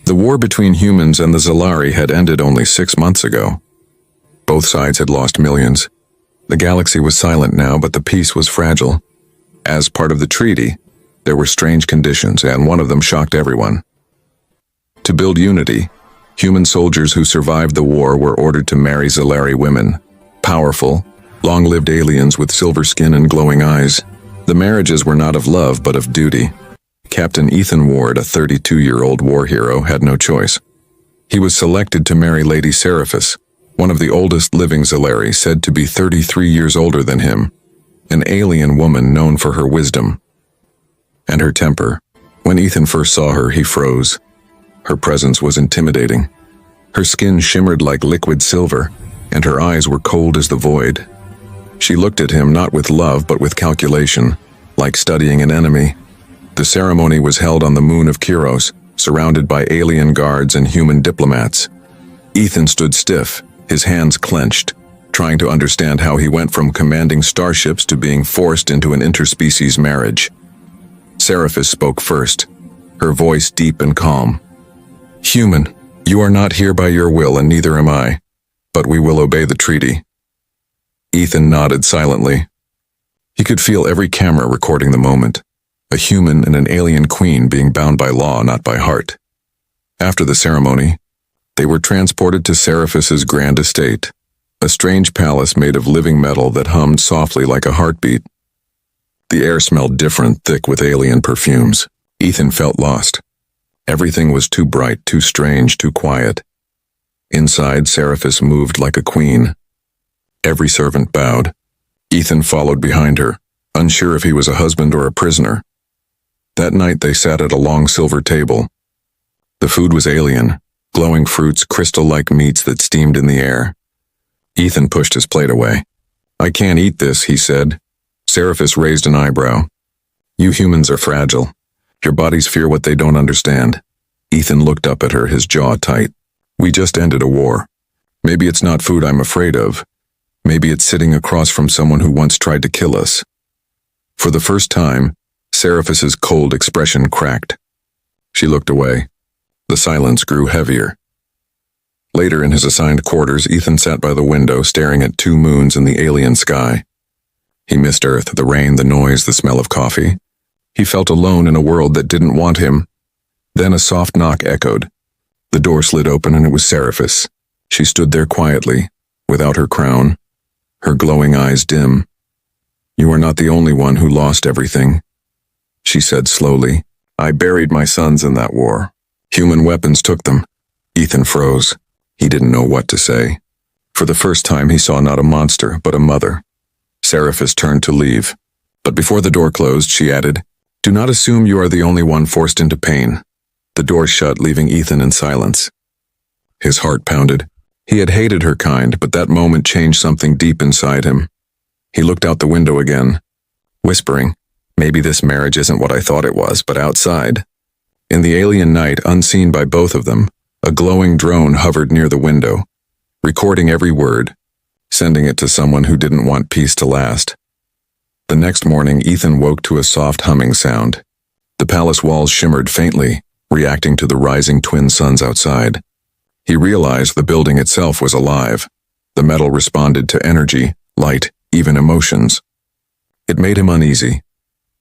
The war between humans and the Zalari had ended only 6 months ago. Both sides had lost millions. The galaxy was silent now, but the peace was fragile. As part of the treaty, there were strange conditions, and one of them shocked everyone. To build unity, human soldiers who survived the war were ordered to marry Zalari women, powerful, long-lived aliens with silver skin and glowing eyes. The marriages were not of love, but of duty. Captain Ethan Ward, a 32-year-old war hero, had no choice. He was selected to marry Lady Seraphis, one of the oldest living Zalari, said to be 33 years older than him, an alien woman known for her wisdom and her temper. When Ethan first saw her, he froze. Her presence was intimidating. Her skin shimmered like liquid silver, and her eyes were cold as the void. She looked at him not with love but with calculation, like studying an enemy. The ceremony was held on the moon of Kiros, surrounded by alien guards and human diplomats. Ethan stood stiff, his hands clenched, trying to understand how he went from commanding starships to being forced into an interspecies marriage. Seraphis spoke first, her voice deep and calm. "Human, you are not here by your will, and neither am I, but we will obey the treaty." Ethan nodded silently. He could feel every camera recording the moment, a human and an alien queen being bound by law, not by heart. After the ceremony, they were transported to Seraphis's grand estate, a strange palace made of living metal that hummed softly like a heartbeat. The air smelled different, thick with alien perfumes. Ethan felt lost. Everything was too bright, too strange, too quiet. Inside, Seraphis moved like a queen. Every servant bowed. Ethan followed behind her, unsure if he was a husband or a prisoner. That night they sat at a long silver table. The food was alien, glowing fruits, crystal-like meats that steamed in the air. Ethan pushed his plate away. "I can't eat this," he said. Seraphis raised an eyebrow. "You humans are fragile. Your bodies fear what they don't understand." Ethan looked up at her, his jaw tight. "We just ended a war. Maybe it's not food I'm afraid of. Maybe it's sitting across from someone who once tried to kill us." For the first time, Seraphis's cold expression cracked. She looked away. The silence grew heavier. Later in his assigned quarters, Ethan sat by the window, staring at 2 moons in the alien sky. He missed Earth, the rain, the noise, the smell of coffee. He felt alone in a world that didn't want him. Then a soft knock echoed. The door slid open and it was Seraphis. She stood there quietly, without her crown, her glowing eyes dim. "You are not the only one who lost everything," she said slowly. "I buried my sons in that war. Human weapons took them." Ethan froze. He didn't know what to say. For the first time he saw not a monster, but a mother. Seraphis turned to leave. But before the door closed, she added, "Do not assume you are the only one forced into pain." The door shut, leaving Ethan in silence. His heart pounded. He had hated her kind, but that moment changed something deep inside him. He looked out the window again, whispering, "Maybe this marriage isn't what I thought it was," but outside, in the alien night, unseen by both of them, a glowing drone hovered near the window, recording every word, sending it to someone who didn't want peace to last. The next morning, Ethan woke to a soft humming sound. The palace walls shimmered faintly, reacting to the rising twin suns outside. He realized the building itself was alive. The metal responded to energy, light, even emotions. It made him uneasy.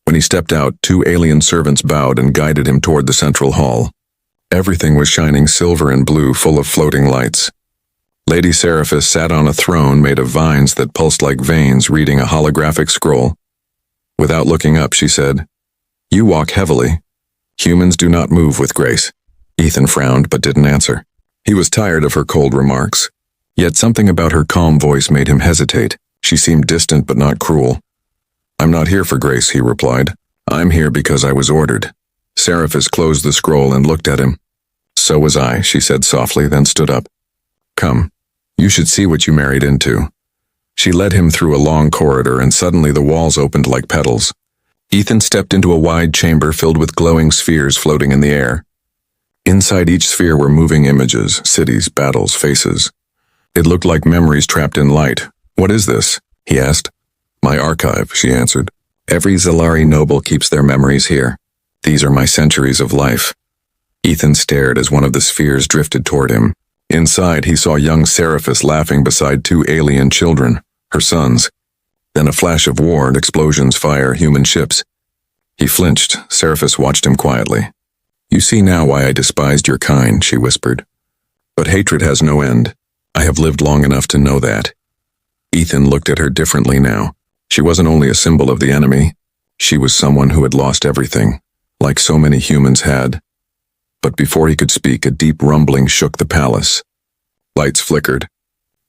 When he stepped out, 2 alien servants bowed and guided him toward the central hall. Everything was shining silver and blue, full of floating lights. Lady Seraphis sat on a throne made of vines that pulsed like veins, reading a holographic scroll. Without looking up, she said, "You walk heavily. Humans do not move with grace." Ethan frowned but didn't answer. He was tired of her cold remarks. Yet something about her calm voice made him hesitate. She seemed distant but not cruel. "I'm not here for grace," he replied. "I'm here because I was ordered." Seraphis closed the scroll and looked at him. "So was I," she said softly, then stood up. "Come. You should see what you married into." She led him through a long corridor, and suddenly the walls opened like petals. Ethan stepped into a wide chamber filled with glowing spheres floating in the air. Inside each sphere were moving images, cities, battles, faces. It looked like memories trapped in light. "What is this?" he asked. "My archive," she answered. "Every Zalari noble keeps their memories here. These are my centuries of life." Ethan stared as one of the spheres drifted toward him. Inside, he saw young Seraphis laughing beside two alien children, her sons. Then a flash of war and explosions, fire, human ships. He flinched. Seraphis watched him quietly. "You see now why I despised your kind," she whispered. "But hatred has no end. I have lived long enough to know that." Ethan looked at her differently now. She wasn't only a symbol of the enemy. She was someone who had lost everything, like so many humans had. But before he could speak, a deep rumbling shook the palace. Lights flickered.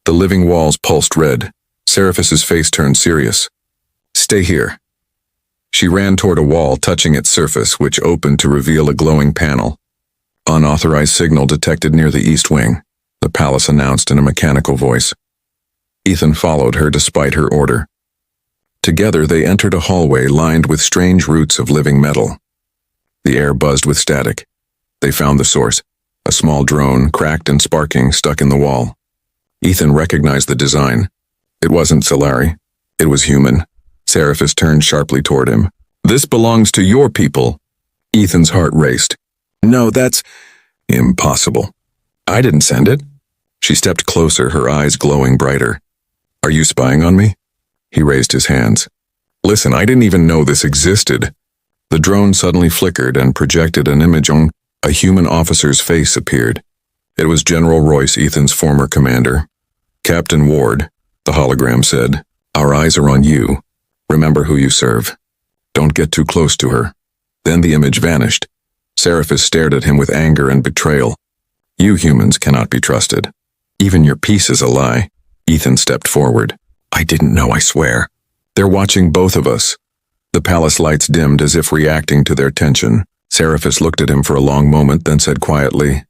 The living walls pulsed red. Seraphis's face turned serious. "Stay here." She ran toward a wall, touching its surface, which opened to reveal a glowing panel. "Unauthorized signal detected near the east wing," the palace announced in a mechanical voice. Ethan followed her despite her order. Together they entered a hallway lined with strange roots of living metal. The air buzzed with static. They found the source, a small drone, cracked and sparking, stuck in the wall. Ethan recognized the design. It wasn't Solari. It was human. Seraphis turned sharply toward him. "This belongs to your people." Ethan's heart raced. "No, that's impossible. I didn't send it." She stepped closer, her eyes glowing brighter. "Are you spying on me?" He raised his hands. "Listen, I didn't even know this existed." The drone suddenly flickered and projected an image on a human officer's face appeared. It was General Royce, Ethan's former commander. "Captain Ward," the hologram said, "our eyes are on you. Remember who you serve. Don't get too close to her." Then the image vanished. Seraphis stared at him with anger and betrayal. "You humans cannot be trusted. Even your peace is a lie." Ethan stepped forward. "I didn't know, I swear. They're watching both of us." The palace lights dimmed as if reacting to their tension. Seraphis looked at him for a long moment, then said quietly,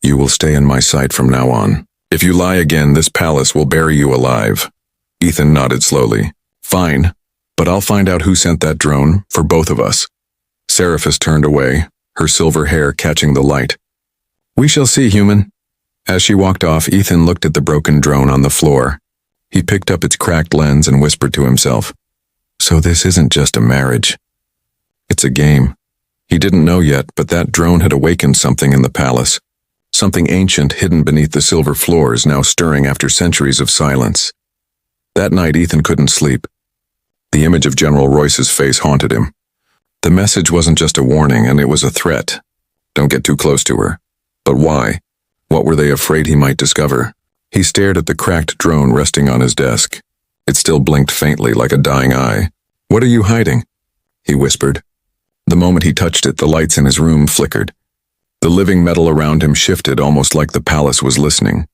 "You will stay in my sight from now on. If you lie again, this palace will bury you alive." Ethan nodded slowly. "Fine, but I'll find out who sent that drone, for both of us." Seraphis turned away, her silver hair catching the light. "We shall see, human." As she walked off, Ethan looked at the broken drone on the floor. He picked up its cracked lens and whispered to himself, "So this isn't just a marriage. It's a game." He didn't know yet, but that drone had awakened something in the palace. Something ancient hidden beneath the silver floors, now stirring after centuries of silence. That night Ethan couldn't sleep. The image of General Royce's face haunted him. The message wasn't just a warning, and it was a threat. Don't get too close to her. But why? What were they afraid he might discover? He stared at the cracked drone resting on his desk. It still blinked faintly like a dying eye. "What are you hiding?" he whispered. The moment he touched it, the lights in his room flickered. The living metal around him shifted, almost like the palace was listening.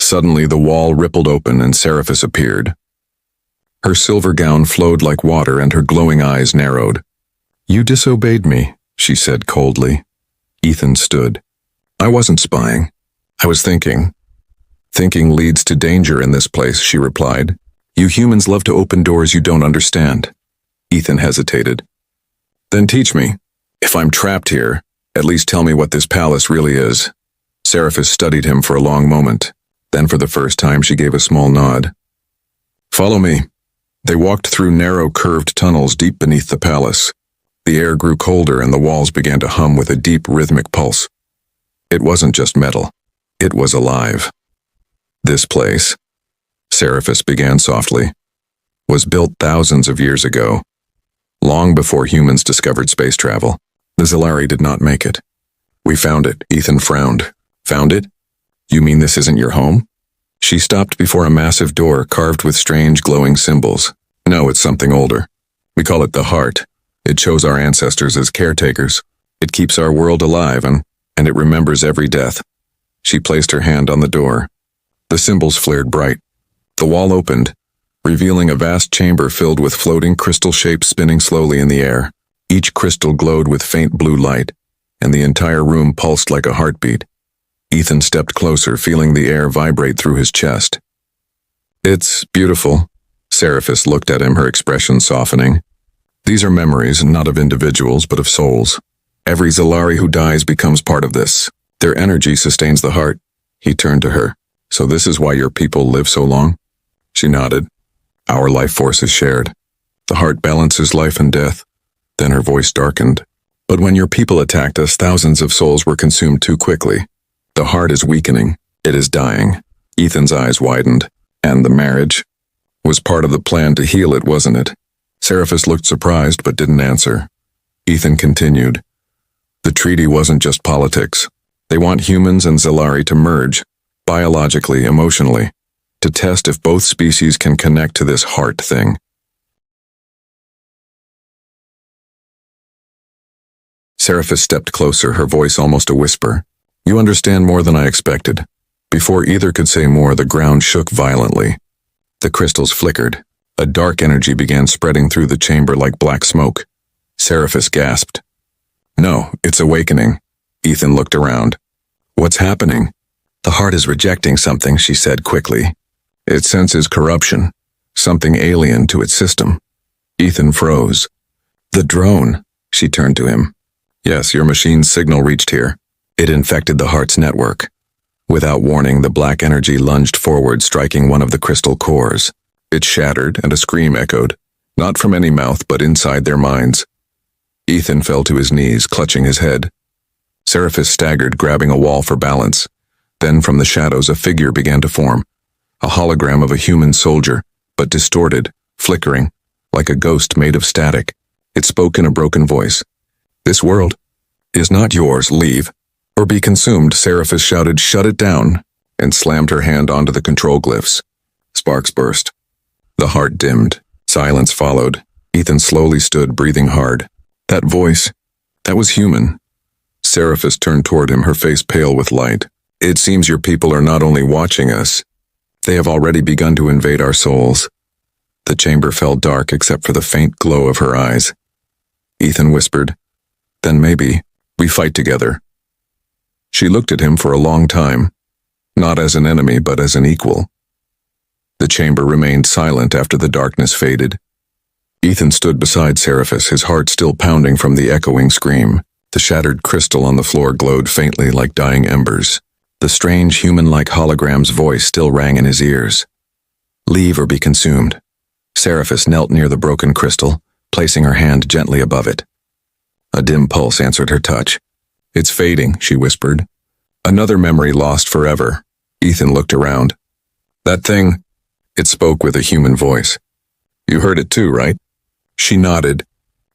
Suddenly, the wall rippled open and Seraphis appeared. Her silver gown flowed like water and her glowing eyes narrowed. "You disobeyed me," she said coldly. Ethan stood. "I wasn't spying. I was thinking." "Thinking leads to danger in this place," she replied. "You humans love to open doors you don't understand." Ethan hesitated. "Then teach me. If I'm trapped here, at least tell me what this palace really is." Seraphis studied him for a long moment. Then for the first time she gave a small nod. "Follow me." They walked through narrow, curved tunnels deep beneath the palace. The air grew colder and the walls began to hum with a deep, rhythmic pulse. It wasn't just metal. It was alive. "This place," Seraphis began softly, "was built thousands of years ago. Long before humans discovered space travel. The Solari did not make it. We found it." Ethan frowned. "Found it? You mean this isn't your home?" She stopped before a massive door carved with strange glowing symbols. "No, it's something older. We call it the Heart. It chose our ancestors as caretakers. It keeps our world alive and it remembers every death." She placed her hand on the door. The symbols flared bright. The wall opened, revealing a vast chamber filled with floating crystal shapes spinning slowly in the air. Each crystal glowed with faint blue light, and the entire room pulsed like a heartbeat. Ethan stepped closer, feeling the air vibrate through his chest. "It's beautiful." Seraphis looked at him, her expression softening. "These are memories, not of individuals, but of souls. Every Solari who dies becomes part of this. Their energy sustains the heart." He turned to her. "So this is why your people live so long?" She nodded. "Our life force is shared. The heart balances life and death." Then her voice darkened. But when your people attacked us, thousands of souls were consumed too quickly. The heart is weakening. It is dying. Ethan's eyes widened. And the marriage was part of the plan to heal it, wasn't it? Seraphis looked surprised but didn't answer. Ethan continued. The treaty wasn't just politics. They want humans and Zalari to merge, biologically, emotionally, to test if both species can connect to this heart thing. Seraphis stepped closer, her voice almost a whisper. You understand more than I expected. Before either could say more, the ground shook violently. The crystals flickered. A dark energy began spreading through the chamber like black smoke. Seraphis gasped. No, it's awakening. Ethan looked around. What's happening? The heart is rejecting something, she said quickly. It senses corruption, something alien to its system. Ethan froze. The drone, she turned to him. Yes, your machine's signal reached here. It infected the heart's network. Without warning, the black energy lunged forward, striking one of the crystal cores. It shattered, and a scream echoed, not from any mouth, but inside their minds. Ethan fell to his knees, clutching his head. Seraphis staggered, grabbing a wall for balance. Then from the shadows a figure began to form, a hologram of a human soldier, but distorted, flickering, like a ghost made of static. It spoke in a broken voice. This world is not yours, leave, or be consumed. Seraphis shouted, shut it down, and slammed her hand onto the control glyphs. Sparks burst. The heart dimmed. Silence followed. Ethan slowly stood, breathing hard. That voice, that was human. Seraphis turned toward him, her face pale with light. It seems your people are not only watching us, they have already begun to invade our souls. The chamber fell dark except for the faint glow of her eyes. Ethan whispered, then maybe we fight together. She looked at him for a long time, not as an enemy but as an equal. The chamber remained silent after the darkness faded. Ethan stood beside Seraphis, his heart still pounding from the echoing scream. The shattered crystal on the floor glowed faintly like dying embers. The strange human-like hologram's voice still rang in his ears. Leave or be consumed. Seraphis knelt near the broken crystal, placing her hand gently above it. A dim pulse answered her touch. It's fading, she whispered. Another memory lost forever. Ethan looked around. That thing, it spoke with a human voice. You heard it too, right? She nodded.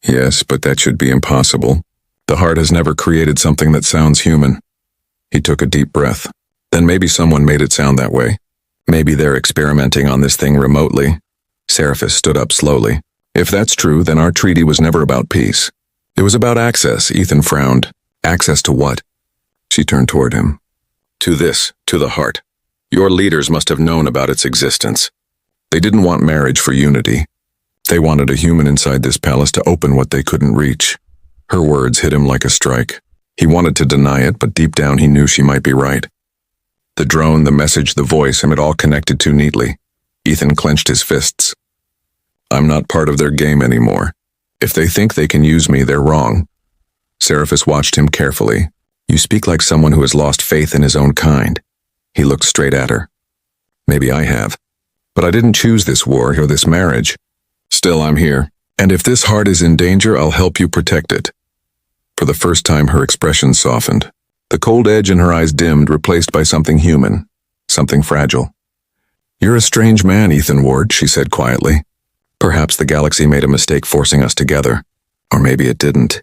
Yes, but that should be impossible. The heart has never created something that sounds human. He took a deep breath. Then maybe someone made it sound that way. Maybe they're experimenting on this thing remotely. Seraphis stood up slowly. If that's true, then our treaty was never about peace. It was about access. Ethan frowned. Access to what? She turned toward him. To this, to the heart. Your leaders must have known about its existence. They didn't want marriage for unity. They wanted a human inside this palace to open what they couldn't reach. Her words hit him like a strike. He wanted to deny it, but deep down he knew she might be right. The drone, the message, the voice, and it all connected too neatly. Ethan clenched his fists. I'm not part of their game anymore. If they think they can use me, they're wrong. Seraphis watched him carefully. You speak like someone who has lost faith in his own kind. He looked straight at her. Maybe I have. But I didn't choose this war or this marriage. Still, I'm here. And if this heart is in danger, I'll help you protect it. For the first time, her expression softened. The cold edge in her eyes dimmed, replaced by something human, something fragile. You're a strange man, Ethan Ward, she said quietly. Perhaps the galaxy made a mistake forcing us together. Or maybe it didn't.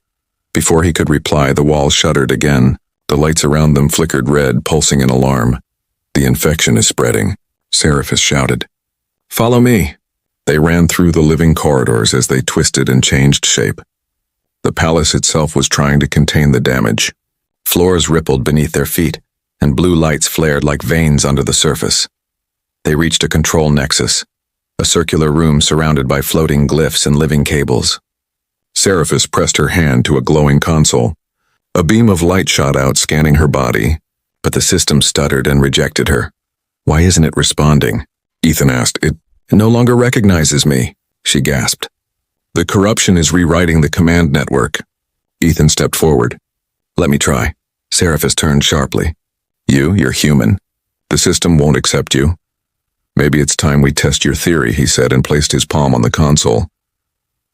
Before he could reply, the walls shuddered again. The lights around them flickered red, pulsing in alarm. The infection is spreading, Seraphis shouted. Follow me. They ran through the living corridors as they twisted and changed shape. The palace itself was trying to contain the damage. Floors rippled beneath their feet, and blue lights flared like veins under the surface. They reached a control nexus, a circular room surrounded by floating glyphs and living cables. Seraphis pressed her hand to a glowing console. A beam of light shot out, scanning her body, but the system stuttered and rejected her. Why isn't it responding? Ethan asked. It no longer recognizes me, she gasped. The corruption is rewriting the command network. Ethan stepped forward. Let me try. Seraphis turned sharply. You're human. The system won't accept you. Maybe it's time we test your theory, he said, and placed his palm on the console.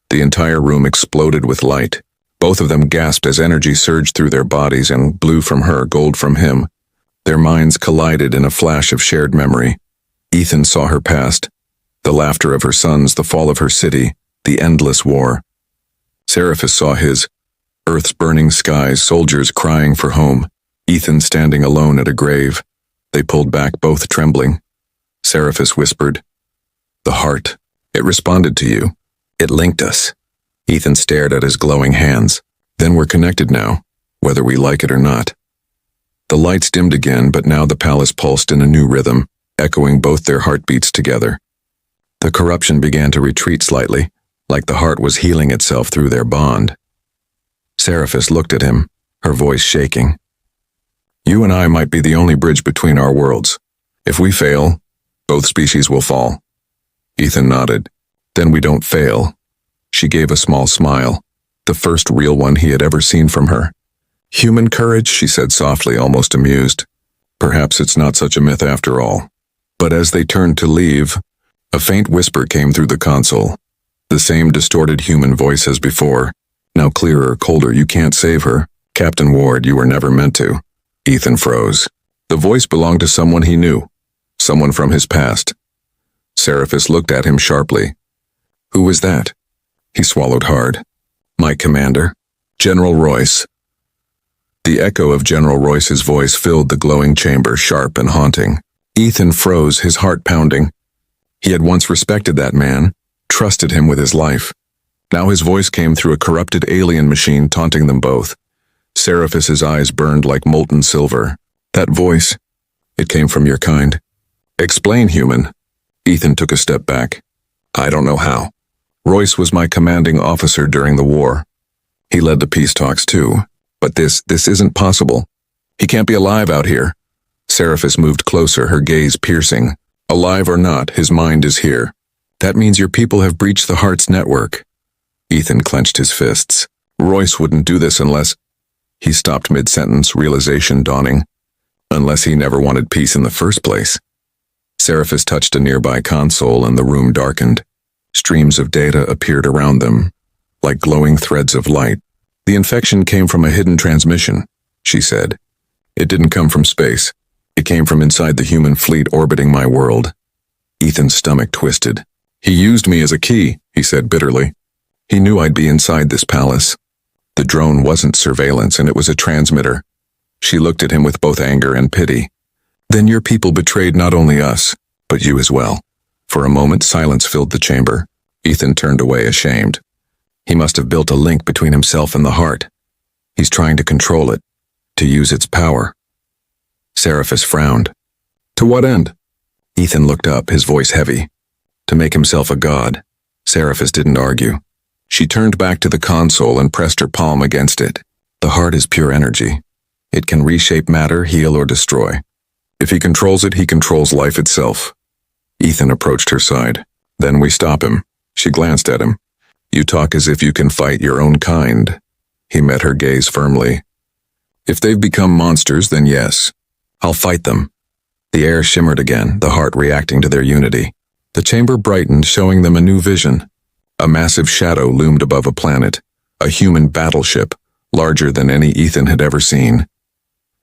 The entire room exploded with light. Both of them gasped as energy surged through their bodies and blue from her, gold from him. Their minds collided in a flash of shared memory. Ethan saw her past, the laughter of her sons, the fall of her city, the endless war. Seraphis saw his, Earth's burning skies, soldiers crying for home, Ethan standing alone at a grave. They pulled back, both trembling. Seraphis whispered, "The heart. It responded to you. It linked us." Ethan stared at his glowing hands. "Then we're connected now, whether we like it or not." The lights dimmed again, but now the palace pulsed in a new rhythm, echoing both their heartbeats together. The corruption began to retreat slightly, like the heart was healing itself through their bond. Seraphis looked at him, her voice shaking. "You and I might be the only bridge between our worlds. If we fail, both species will fall." Ethan nodded. "Then we don't fail." She gave a small smile, the first real one he had ever seen from her. "Human courage," she said softly, almost amused. "Perhaps it's not such a myth after all." But as they turned to leave, a faint whisper came through the console. The same distorted human voice as before, now clearer, colder. "You can't save her. Captain Ward, you were never meant to." Ethan froze. The voice belonged to someone he knew, someone from his past. Seraphis looked at him sharply. "Who was that?" He swallowed hard. "My commander, General Royce." The echo of General Royce's voice filled the glowing chamber, sharp and haunting. Ethan froze, his heart pounding. He had once respected that man, trusted him with his life. Now his voice came through a corrupted alien machine, taunting them both. Seraphis's eyes burned like molten silver. "That voice, it came from your kind." "Explain, human." Ethan took a step back. "I don't know how. Royce was my commanding officer during the war. He led the peace talks too. But this isn't possible. He can't be alive out here." Seraphis moved closer, her gaze piercing. "Alive or not, his mind is here. That means your people have breached the Heart's network." Ethan clenched his fists. "Royce wouldn't do this unless—" He stopped mid-sentence, realization dawning. "Unless he never wanted peace in the first place." Seraphis touched a nearby console and the room darkened. Streams of data appeared around them, like glowing threads of light. "The infection came from a hidden transmission," she said. "It didn't come from space. It came from inside the human fleet orbiting my world." Ethan's stomach twisted. "He used me as a key," he said bitterly. "He knew I'd be inside this palace. The drone wasn't surveillance, and it was a transmitter." She looked at him with both anger and pity. "Then your people betrayed not only us, but you as well." For a moment, silence filled the chamber. Ethan turned away, ashamed. He must have built a link between himself and the heart. He's trying to control it, to use its power. Seraphis frowned. "To what end?" Ethan looked up, his voice heavy. "To make himself a god." Seraphis didn't argue. She turned back to the console and pressed her palm against it. "The heart is pure energy. It can reshape matter, heal, or destroy. If he controls it, he controls life itself." Ethan approached her side. "Then we stop him." She glanced at him. "You talk as if you can fight your own kind." He met her gaze firmly. "If they've become monsters, then yes. I'll fight them." The air shimmered again, the heart reacting to their unity. The chamber brightened, showing them a new vision. A massive shadow loomed above a planet, a human battleship, larger than any Ethan had ever seen.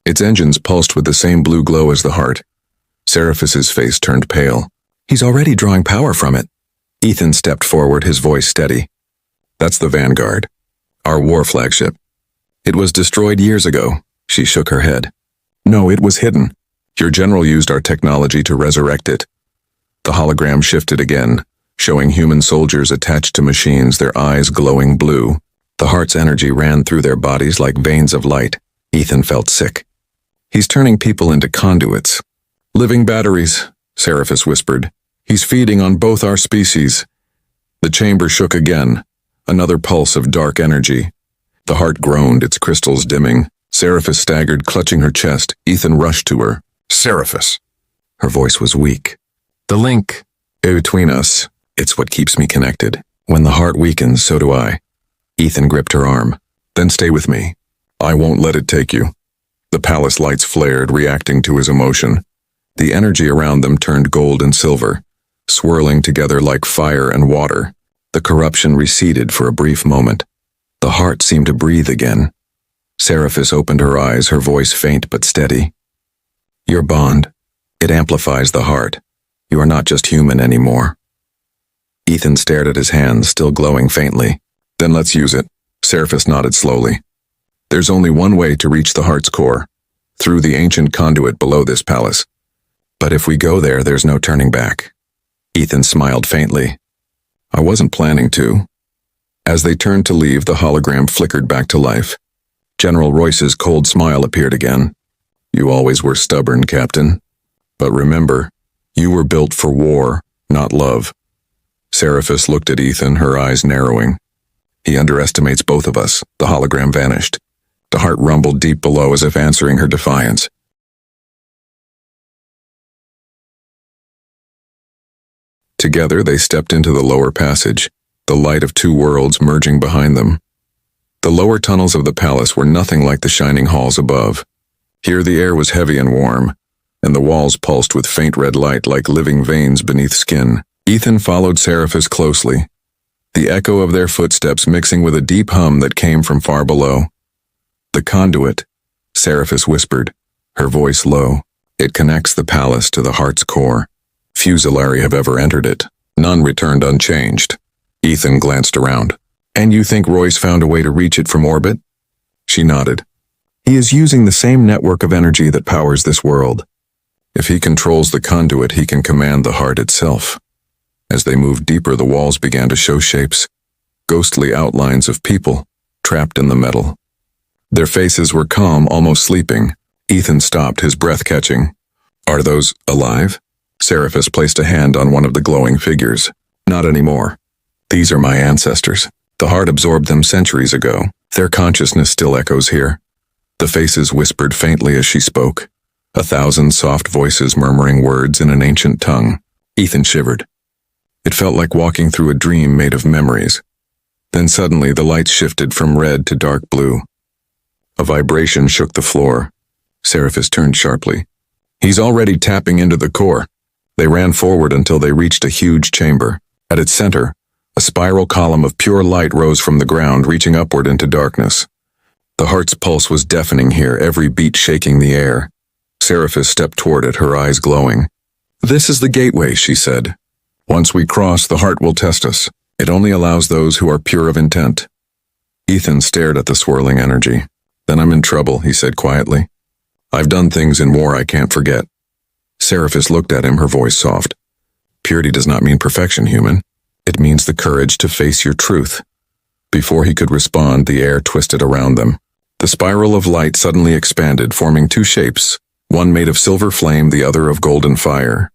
Its engines pulsed with the same blue glow as the heart. Seraphis's face turned pale. "He's already drawing power from it." Ethan stepped forward, his voice steady. "That's the Vanguard, our war flagship. It was destroyed years ago." She shook her head. "No, it was hidden. Your general used our technology to resurrect it." The hologram shifted again, showing human soldiers attached to machines, their eyes glowing blue. The heart's energy ran through their bodies like veins of light. Ethan felt sick. "He's turning people into conduits. Living batteries," Seraphis whispered. "He's feeding on both our species." The chamber shook again, another pulse of dark energy. The heart groaned, its crystals dimming. Seraphis staggered, clutching her chest. Ethan rushed to her. "Seraphis." Her voice was weak. "The link between us, it's what keeps me connected. When the heart weakens, so do I." Ethan gripped her arm. "Then stay with me. I won't let it take you." The palace lights flared, reacting to his emotion. The energy around them turned gold and silver, swirling together like fire and water. The corruption receded for a brief moment. The heart seemed to breathe again. Seraphis opened her eyes, her voice faint but steady. Your bond, it amplifies the heart. You are not just human anymore. Ethan stared at his hands, still glowing faintly. Then let's use it. Seraphis nodded slowly. There's only one way to reach the heart's core, through the ancient conduit below this palace. But if we go there, there's no turning back. Ethan smiled faintly. I wasn't planning to. As they turned to leave, the hologram flickered back to life. General Royce's cold smile appeared again. You always were stubborn, Captain. But remember, you were built for war, not love. Seraphis looked at Ethan, her eyes narrowing. He underestimates both of us. The hologram vanished. The heart rumbled deep below as if answering her defiance. Together they stepped into the lower passage, the light of two worlds merging behind them. The lower tunnels of the palace were nothing like the shining halls above. Here the air was heavy and warm, and the walls pulsed with faint red light like living veins beneath skin. Ethan followed Seraphis closely, the echo of their footsteps mixing with a deep hum that came from far below. The conduit, Seraphis whispered, her voice low. It connects the palace to the heart's core. Few Zalari have ever entered it. None returned unchanged. Ethan glanced around. And you think Royce found a way to reach it from orbit? She nodded. He is using the same network of energy that powers this world. If he controls the conduit, he can command the heart itself. As they moved deeper, the walls began to show shapes, ghostly outlines of people trapped in the metal. Their faces were calm, almost sleeping. Ethan stopped, his breath catching. Are those alive? Seraphis placed a hand on one of the glowing figures. Not anymore. These are my ancestors. The heart absorbed them centuries ago. Their consciousness still echoes here. The faces whispered faintly as she spoke, 1,000 soft voices murmuring words in an ancient tongue. Ethan shivered. It felt like walking through a dream made of memories. Then suddenly the lights shifted from red to dark blue. A vibration shook the floor. Seraphis turned sharply. He's already tapping into the core. They ran forward until they reached a huge chamber. At its center, a spiral column of pure light rose from the ground, reaching upward into darkness. The heart's pulse was deafening here, every beat shaking the air. Seraphis stepped toward it, her eyes glowing. This is the gateway, she said. Once we cross, the heart will test us. It only allows those who are pure of intent. Ethan stared at the swirling energy. Then I'm in trouble, he said quietly. I've done things in war I can't forget. Seraphis looked at him, her voice soft. Purity does not mean perfection, human. It means the courage to face your truth. Before he could respond, the air twisted around them. The spiral of light suddenly expanded, forming two shapes, one made of silver flame, the other of golden fire.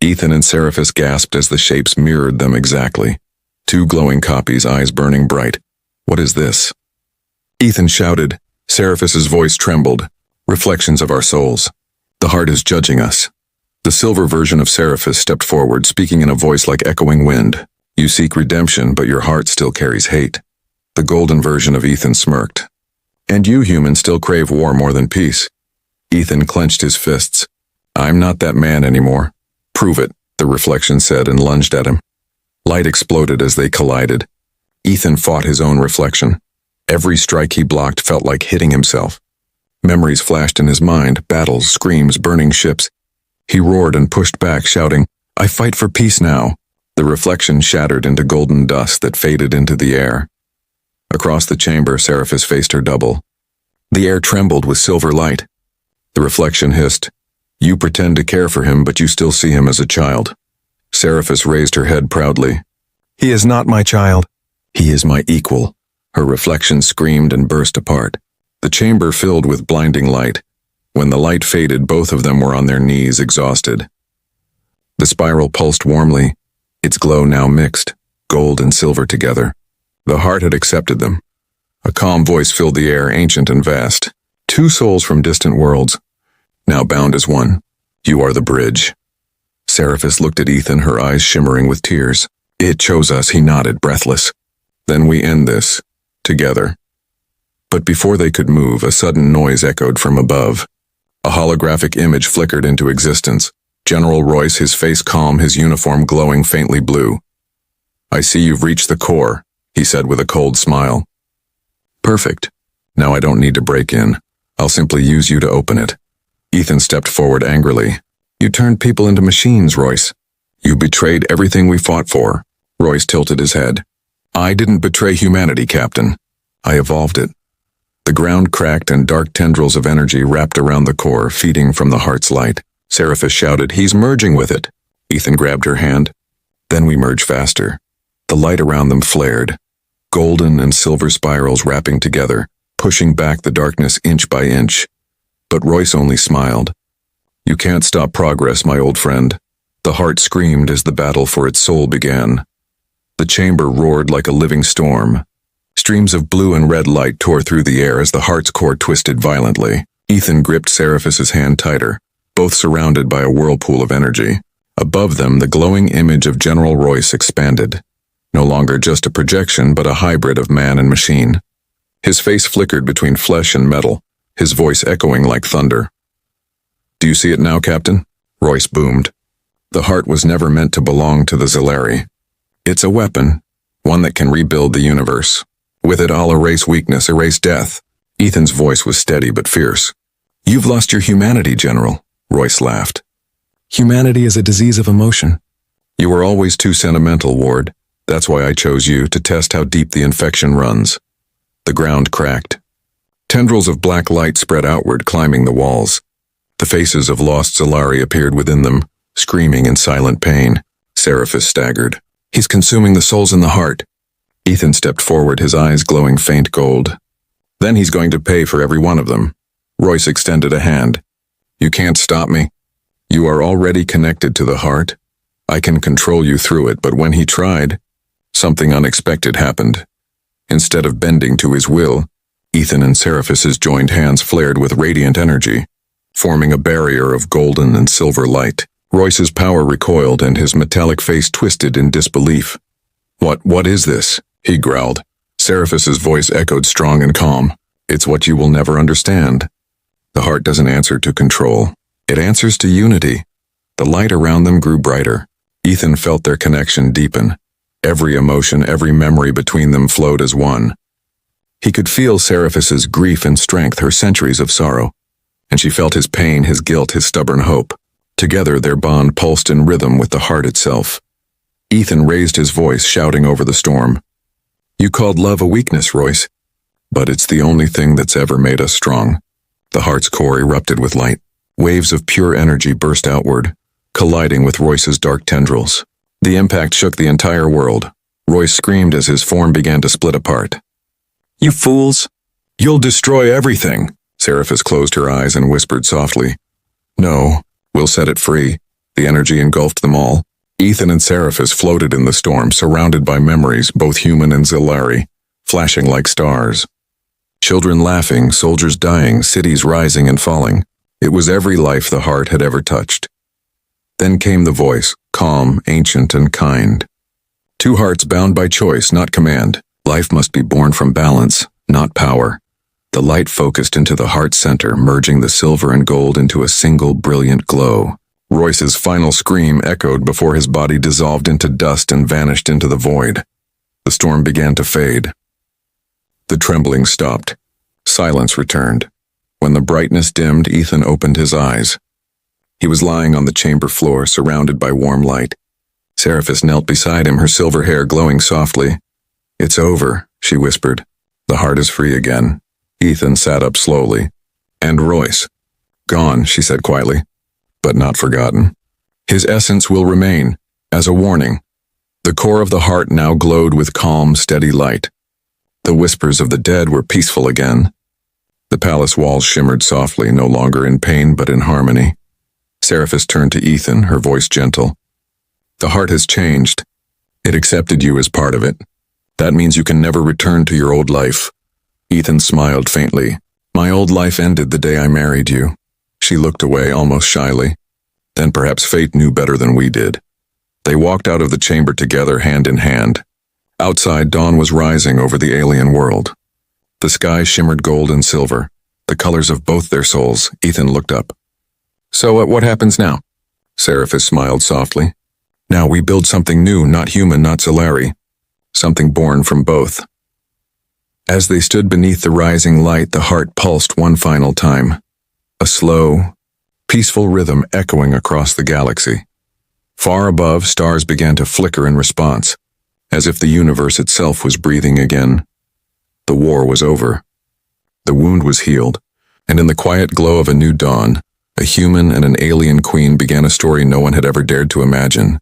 Ethan and Seraphis gasped as the shapes mirrored them exactly. Two glowing copies, eyes burning bright. What is this? Ethan shouted. Seraphis's voice trembled. Reflections of our souls. The heart is judging us. The silver version of Seraphis stepped forward, speaking in a voice like echoing wind. You seek redemption, but your heart still carries hate. The golden version of Ethan smirked. And you humans still crave war more than peace. Ethan clenched his fists. I'm not that man anymore. Prove it, the reflection said and lunged at him. Light exploded as they collided. Ethan fought his own reflection. Every strike he blocked felt like hitting himself. Memories flashed in his mind, battles, screams, burning ships. He roared and pushed back, shouting, I fight for peace now. The reflection shattered into golden dust that faded into the air. Across the chamber, Seraphis faced her double. The air trembled with silver light. The reflection hissed, You pretend to care for him, but you still see him as a child. Seraphis raised her head proudly. He is not my child. He is my equal. Her reflection screamed and burst apart. The chamber filled with blinding light. When the light faded, both of them were on their knees, exhausted. The spiral pulsed warmly, its glow now mixed, gold and silver together. The heart had accepted them. A calm voice filled the air, ancient and vast. Two souls from distant worlds, now bound as one. You are the bridge. Seraphis looked at Ethan, her eyes shimmering with tears. It chose us, he nodded, breathless. Then we end this, together. But before they could move, a sudden noise echoed from above. A holographic image flickered into existence. General Royce, his face calm, his uniform glowing faintly blue. I see you've reached the core, he said with a cold smile. Perfect. Now I don't need to break in. I'll simply use you to open it. Ethan stepped forward angrily. You turned people into machines, Royce. You betrayed everything we fought for. Royce tilted his head. I didn't betray humanity, Captain. I evolved it. The ground cracked and dark tendrils of energy wrapped around the core, feeding from the heart's light. Seraphis shouted, He's merging with it. Ethan grabbed her hand. Then we merged faster. The light around them flared, golden and silver spirals wrapping together, pushing back the darkness inch by inch. But Royce only smiled. You can't stop progress, my old friend. The heart screamed as the battle for its soul began. The chamber roared like a living storm. Streams of blue and red light tore through the air as the heart's core twisted violently. Ethan gripped Seraphis's hand tighter, both surrounded by a whirlpool of energy. Above them, the glowing image of General Royce expanded. No longer just a projection, but a hybrid of man and machine. His face flickered between flesh and metal, his voice echoing like thunder. Do you see it now, Captain? Royce boomed. The heart was never meant to belong to the Zalari. It's a weapon, one that can rebuild the universe. With it, I'll erase weakness, erase death. Ethan's voice was steady but fierce. You've lost your humanity, General, Royce laughed. Humanity is a disease of emotion. You were always too sentimental, Ward. That's why I chose you, to test how deep the infection runs. The ground cracked. Tendrils of black light spread outward, climbing the walls. The faces of lost Zalari appeared within them, screaming in silent pain. Seraphis staggered. He's consuming the souls in the heart. Ethan stepped forward, his eyes glowing faint gold. Then he's going to pay for every one of them. Royce extended a hand. You can't stop me. You are already connected to the heart. I can control you through it, but when he tried, something unexpected happened. Instead of bending to his will, Ethan and Seraphis's joined hands flared with radiant energy, forming a barrier of golden and silver light. Royce's power recoiled and his metallic face twisted in disbelief. What is this? He growled. Seraphis's voice echoed strong and calm. It's what you will never understand. The heart doesn't answer to control. It answers to unity. The light around them grew brighter. Ethan felt their connection deepen. Every emotion, every memory between them flowed as one. He could feel Seraphis's grief and strength, her centuries of sorrow. And she felt his pain, his guilt, his stubborn hope. Together their bond pulsed in rhythm with the heart itself. Ethan raised his voice, shouting over the storm. You called love a weakness, Royce. But it's the only thing that's ever made us strong. The heart's core erupted with light. Waves of pure energy burst outward, colliding with Royce's dark tendrils. The impact shook the entire world. Royce screamed as his form began to split apart. You fools! You'll destroy everything! Seraphis closed her eyes and whispered softly. No, we'll set it free. The energy engulfed them all. Ethan and Seraphis floated in the storm, surrounded by memories, both human and Zalari, flashing like stars. Children laughing, soldiers dying, cities rising and falling. It was every life the heart had ever touched. Then came the voice, calm, ancient, and kind. Two hearts bound by choice, not command. Life must be born from balance, not power. The light focused into the heart center, merging the silver and gold into a single brilliant glow. Royce's final scream echoed before his body dissolved into dust and vanished into the void. The storm began to fade. The trembling stopped. Silence returned. When the brightness dimmed, Ethan opened his eyes. He was lying on the chamber floor, surrounded by warm light. Seraphis knelt beside him, her silver hair glowing softly. It's over, she whispered. The heart is free again. Ethan sat up slowly. And Royce. Gone, she said quietly. But not forgotten. His essence will remain, as a warning. The core of the heart now glowed with calm, steady light. The whispers of the dead were peaceful again. The palace walls shimmered softly, no longer in pain but in harmony. Seraphis turned to Ethan, her voice gentle. The heart has changed. It accepted you as part of it. That means you can never return to your old life. Ethan smiled faintly. My old life ended the day I married you. She looked away almost shyly. Then perhaps fate knew better than we did. They walked out of the chamber together, hand in hand. Outside, dawn was rising over the alien world. The sky shimmered gold and silver, the colors of both their souls. Ethan looked up. So what happens now? Seraphis smiled softly. Now we build something new, not human, not Zalari. Something born from both. As they stood beneath the rising light, the heart pulsed one final time. A slow, peaceful rhythm echoing across the galaxy. Far above, stars began to flicker in response, as if the universe itself was breathing again. The war was over. The wound was healed, and in the quiet glow of a new dawn, a human and an alien queen began a story no one had ever dared to imagine.